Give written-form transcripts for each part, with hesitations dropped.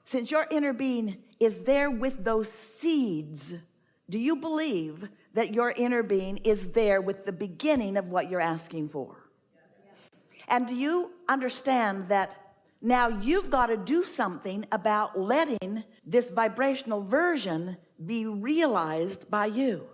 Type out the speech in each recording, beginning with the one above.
Since your inner being is there with those seeds, do you believe that your inner being is there with the beginning of what you're asking for? And do you understand that now you've got to do something about letting this vibrational version be realized by you?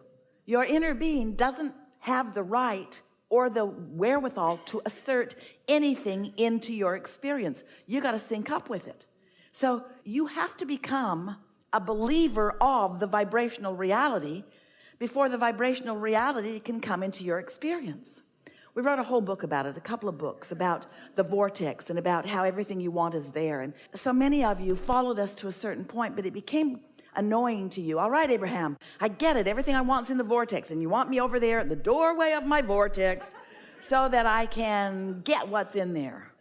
Your inner being doesn't have the right or the wherewithal to assert anything into your experience. You got to sync up with it. So you have to become a believer of the vibrational reality before the vibrational reality can come into your experience. We wrote a whole book about it, a couple of books about the vortex and about how everything you want is there. And so many of you followed us to a certain point, but it became annoying to you. All right, Abraham, I get it. Everything I want is in the vortex, and you want me over there at the doorway of my vortex so that I can get what's in there.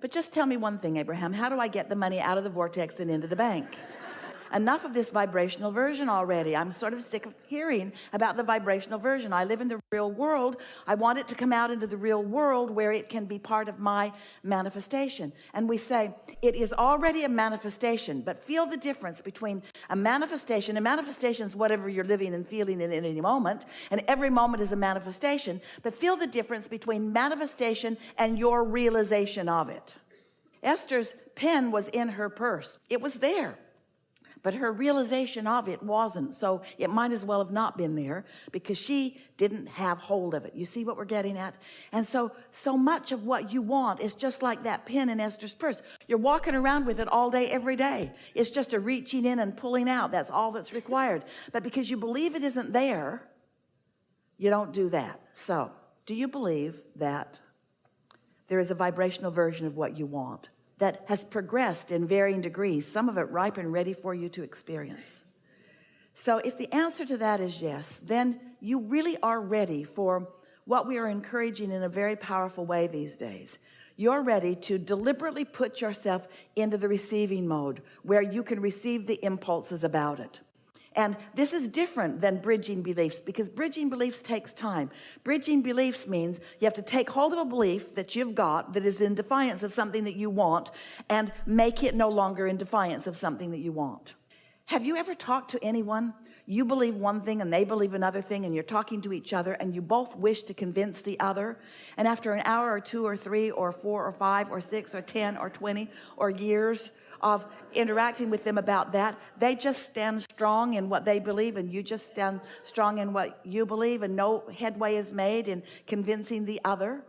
But just tell me one thing, Abraham. How do I get the money out of the vortex and into the bank? Enough of this vibrational version already. I'm sort of sick of hearing about the vibrational version. I live in the real world. I want it to come out into the real world where it can be part of my manifestation. And we say, it is already a manifestation, but feel the difference between a manifestation. A manifestation is whatever you're living and feeling in any moment, and every moment is a manifestation. But feel the difference between manifestation and your realization of it. Esther's pen was in her purse. It was there. But her realization of it wasn't. So it might as well have not been there because she didn't have hold of it. You see what we're getting at? And so much of what you want is just like that pen in Esther's purse. You're walking around with it all day, every day. It's just a reaching in and pulling out. That's all that's required. But because you believe it isn't there, you don't do that. So do you believe that there is a vibrational version of what you want that has progressed in varying degrees, some of it ripe and ready for you to experience? So if the answer to that is yes, then you really are ready for what we are encouraging in a very powerful way these days. You're ready to deliberately put yourself into the receiving mode where you can receive the impulses about it. And this is different than bridging beliefs, because bridging beliefs takes time. Bridging beliefs means you have to take hold of a belief that you've got that is in defiance of something that you want and make it no longer in defiance of something that you want. Have you ever talked to anyone? You believe one thing and they believe another thing, and you're talking to each other and you both wish to convince the other. And after an hour or 2 or 3 or 4 or 5 or 6 or 10 or 20 or years of interacting with them about that, they just stand strong in what they believe and you just stand strong in what you believe, and no headway is made in convincing the other.